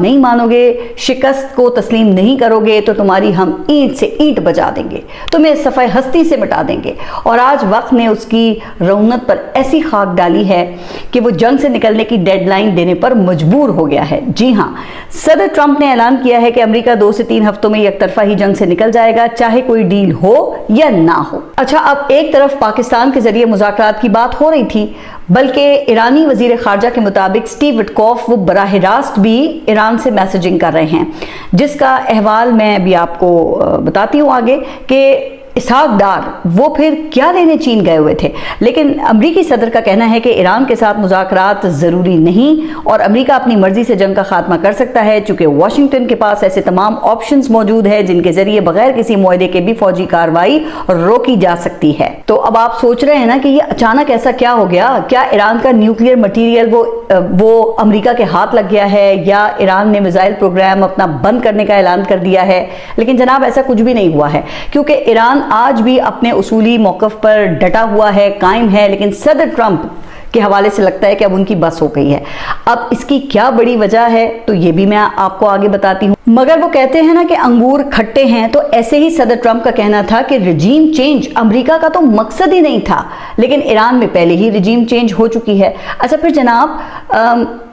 नहीं मानोगे, शिकस्त को तस्लीम नहीं करोगे तो तुम्हारी हम ईंट से ईंट बजा देंगे, तुम्हें सफ़े हस्ती से मिटा देंगे। और आज वक्त ने उसकी रौनक पर ऐसी खाक डाली है कि वो जंग से निकलने की डेडलाइन देने पर मजबूर हो गया है। जी हाँ, सदर ट्रंप ने ऐलान किया है कि अमेरिका 2 से 3 हफ्तों में एक तरफा ही जंग से निकल जाएगा, चाहे कोई डील हो या ना हो। अच्छा, अब एक तरफ पाकिस्तान के जरिए मुज़ाकरात की बात हो रही थी, बल्कि ईरानी वजीर खारजा के मुताबिक स्टीव विटकॉफ वो बराह रास्त भी ईरान से मैसेजिंग कर रहे हैं, जिसका अहवाल मैं अभी आपको बताती हूँ आगे कि इसहाक डार वो फिर क्या लेने चीन गए हुए थे। लेकिन अमरीकी सदर का कहना है कि ईरान के साथ मुज़ाकरात ज़रूरी नहीं और अमरीका अपनी मर्जी से जंग का खात्मा कर सकता है, चूँकि वाशिंगटन के पास ऐसे तमाम ऑप्शंस मौजूद है जिनके जरिए बगैर किसी मुआहदे के भी फौजी कार्रवाई रोकी जा सकती है। तो अब आप सोच रहे हैं ना कि ये अचानक ऐसा क्या हो गया, क्या ईरान का न्यूक्लियर मटीरियल वो अमरीका के हाथ लग गया है या ईरान ने मिसाइल प्रोग्राम अपना बंद करने का ऐलान कर दिया है। लेकिन जनाब, ऐसा कुछ भी नहीं हुआ है, क्योंकि ईरान आज भी अपने उसूली मौक़िफ़ पर डटा हुआ है, कायम है। लेकिन सदर ट्रंप के हवाले से लगता है कि अब उनकी बस हो गई है। अब इसकी क्या बड़ी वजह है तो ये भी मैं आपको आगे बताती हूँ। मगर वो कहते हैं ना कि अंगूर खट्टे हैं, तो ऐसे ही सदर ट्रंप का कहना था कि रिजीम चेंज अमेरिका का तो मकसद ही नहीं था, लेकिन ईरान में पहले ही रिजीम चेंज हो चुकी है। अच्छा, फिर जनाब,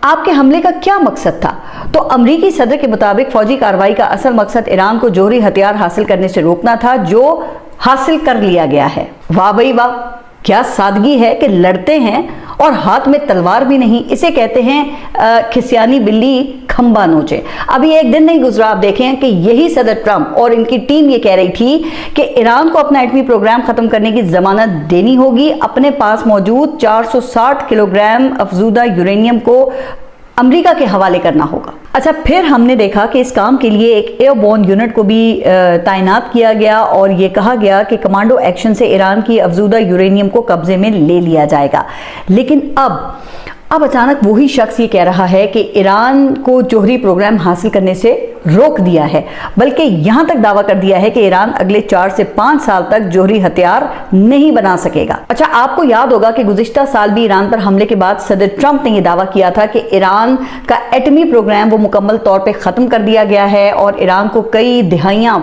आपके हमले का क्या मकसद था? तो अमरीकी सदर के मुताबिक फौजी कार्रवाई का असल मकसद ईरान को जोहरी हथियार हासिल करने से रोकना था, जो हासिल कर लिया गया है। वाह भाई वाह, क्या सादगी है कि लड़ते हैं और हाथ में तलवार भी नहीं। इसे कहते हैं खिसियानी बिल्ली खंबा नोचे। अभी एक दिन नहीं गुजरा, आप देखें कि यही सदर ट्रंप और इनकी टीम ये कह रही थी कि ईरान को अपना एटमी प्रोग्राम खत्म करने की जमानत देनी होगी, अपने पास मौजूद 460 किलोग्राम अफजूदा यूरेनियम को अमेरिका के हवाले करना होगा। अच्छा, फिर हमने देखा कि इस काम के लिए एक एयरबोर्न यूनिट को भी तैनात किया गया और ये कहा गया कि कमांडो एक्शन से ईरान की अफजूदा यूरेनियम को कब्जे में ले लिया जाएगा। लेकिन अब अचानक वही शख्स ये कह रहा है कि ईरान को जोहरी प्रोग्राम हासिल करने से रोक दिया है, बल्कि यहां तक दावा कर दिया है कि ईरान अगले 4 से 5 साल तक जोहरी हथियार नहीं बना सकेगा। अच्छा, आपको याद होगा कि गुज़िश्ता साल भी ईरान पर हमले के बाद सदर ट्रंप ने यह दावा किया था कि ईरान का एटमी प्रोग्राम वो मुकम्मल तौर पर ख़त्म कर दिया गया है और ईरान को कई दिहाइयाँ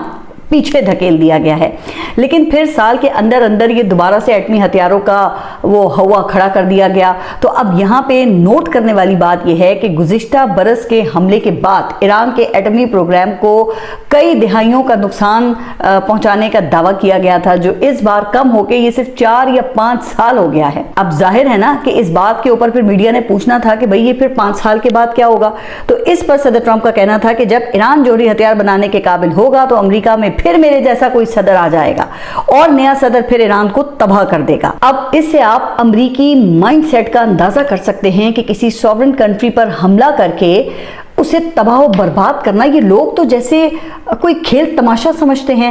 पीछे धकेल दिया गया है। लेकिन फिर साल के अंदर अंदर ये दोबारा से एटमी हथियारों का वो हवा खड़ा कर दिया गया। तो अब यहाँ पे नोट करने वाली बात यह है कि गुज़िश्ता बरस के हमले के बाद ईरान के एटमी प्रोग्राम को कई दिहाइयों का नुकसान पहुंचाने का दावा किया गया था, जो इस बार कम होकर ये सिर्फ 4 या 5 साल हो गया है। अब जाहिर है ना कि इस बात के ऊपर फिर मीडिया ने पूछना था कि भाई ये फिर 5 साल के बाद क्या होगा। तो इस पर सदर ट्रंप का कहना था कि जब ईरान जोहरी हथियार बनाने के काबिल होगा तो अमेरिका में फिर मेरे जैसा कोई सदर आ जाएगा और नया सदर फिर ईरान को तबाह कर देगा। अब इससे आप अमरीकी माइंडसेट का अंदाजा कर सकते हैं कि किसी सॉवरेन कंट्री पर हमला करके उसे तबाह और बर्बाद करना, ये लोग तो जैसे कोई खेल तमाशा समझते हैं।